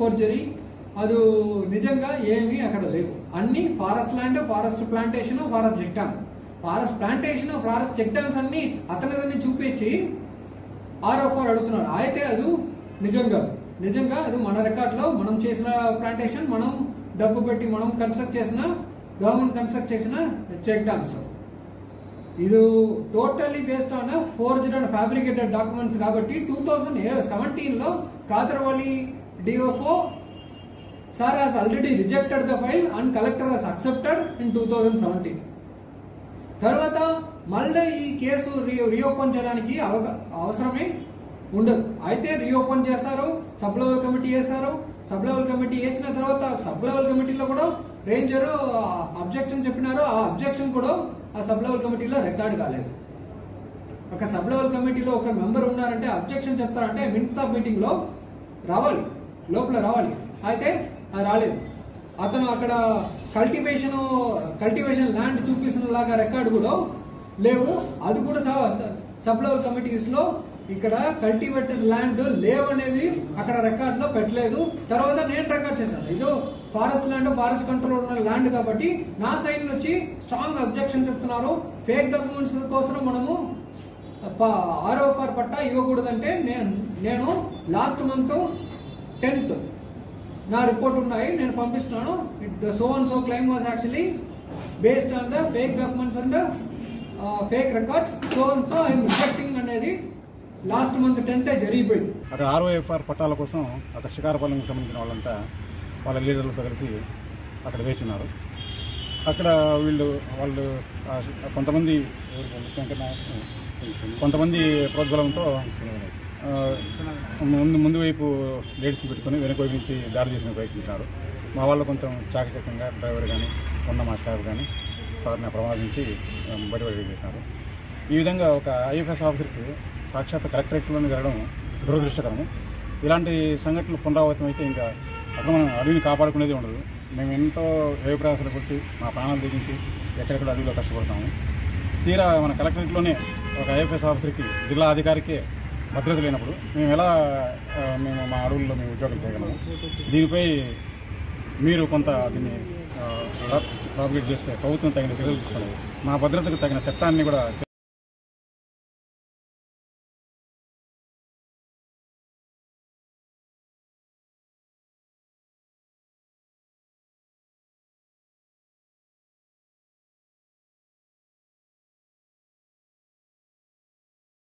Forgery, అది నిజంగా ఏమీ అక్కడ లేవు. అన్ని forest land, forest plantation, forest check dam. Forest plantation, forest check dams అన్ని అతనిదని చూపించి RO4 అడుగుతున్నాడు. అయితే అది నిజంగా అది మన రికార్డులో మనం చేసిన ప్లాంటేషన్, మనం డబ్బు పెట్టి మనం కన్స్ట్రక్ట్ చేసిన, గవర్నమెంట్ కన్స్ట్రక్ట్ చేసిన చెక్ డ్యామ్స్. ఇది totally based on forged and fabricated documents కాబట్టి 2017లో Khadar Valli DFO sir has already rejected the file and collector has accepted in 2017. తర్వాత మళ్ళీ ఈ కేసు రీఓపెన్ చేయడానికి అవసరమే ఉండదు. అయితే రీఓపెన్ చేస్తారు, సబ్ లెవెల్ కమిటీ వేశారు. సబ్ లెవెల్ కమిటీ వేసిన తర్వాత సబ్ లెవెల్ కమిటీలో కూడా రేంజర్ అబ్జెక్షన్ చెప్పినారు. ఆ అబ్జెక్షన్ కూడా ఆ సబ్ లెవెల్ కమిటీలో రికార్డ్ కాలేదు. ఒక సబ్ లెవెల్ కమిటీలో ఒక మెంబర్ ఉన్నారంటే అబ్జెక్షన్ చెప్తారంటే మినిట్స్ ఆఫ్ మీటింగ్ లో రావాలి, లోపల రావాలి. అయితే అది రాలేదు. అతను అక్కడ కల్టివేషన్ ల్యాండ్ చూపిస్తున్న లాగా రికార్డు కూడా లేవు. అది కూడా సబ్ లెవెల్ కమిటీస్ లో ఇక్కడ కల్టివేటెడ్ ల్యాండ్ లేవనేది అక్కడ రికార్డ్ లో పెట్టలేదు. తర్వాత నేను రికార్డ్ చేశాను, ఇదో ఫారెస్ట్ ల్యాండ్, ఫారెస్ట్ కంట్రోల్ ఉన్న ల్యాండ్ కాబట్టి నా సైడ్ నుంచి స్ట్రాంగ్ అబ్జెక్షన్ చెప్తున్నారు. ఫేక్ డాక్యుమెంట్స్ కోసం మనము RO4 పట్టా ఇవ్వకూడదంటే నేను లాస్ట్ మంత్ 10th నా రిపోర్ట్ ఉన్నాయి, నేను పంపిస్తున్నాను. So and so claim was actually based on the fake documents and fake records. So and so I'm rejecting అనేది లాస్ట్ మంత్ 10th జరిగిపోయింది. అక్కడ ROFR పట్టాల కోసం అక్కడ శికారపాలెంకి సంబంధించిన వాళ్ళంతా వాళ్ళ లీడర్లతో కలిసి అక్కడ వేస్తున్నారు. అక్కడ వాళ్ళు కొంతమంది ప్రోద్బలంతో ముందు వైపు లేడీస్ని పెట్టుకుని వెనక వైపు నుంచి దాడి చేసిన ప్రయత్నించారు. మా వాళ్ళు కొంచెం చాకచక్యంగా డ్రైవర్ కానీ ఉన్న మా స్టాఫ్ కానీ సార్ని ప్రమాదించి బయటపడి చేసినారు. ఈ విధంగా ఒక IFS ఆఫీసర్కి సాక్షాత్ కలెక్టరేట్లోనే జరగడం దురదృష్టకరము. ఇలాంటి సంఘటనలు పునరావృతం అయితే ఇంకా అసలు మనం అడవిని కాపాడుకునేది ఉండదు. మేము ఎంతో వ్యయప్రయాసాలు పెట్టి మా ప్రాణాలు తెగించి ఎక్కడెక్కడ అడవిలో కష్టపడతాము. తీరా మన కలెక్టరేట్లోనే ఒక IFS ఆఫీసర్కి, జిల్లా అధికారికే భద్రత లేనప్పుడు మేము మా అడవుల్లో మేము ఉద్యోగం చేయగలము. దీనిపై మీరు కొంత దీన్ని ప్రాపగేట్ చేస్తే ప్రభుత్వం తగిన చర్యలు తీసుకోవాలి. మా భద్రతకు తగిన చట్టాన్ని కూడా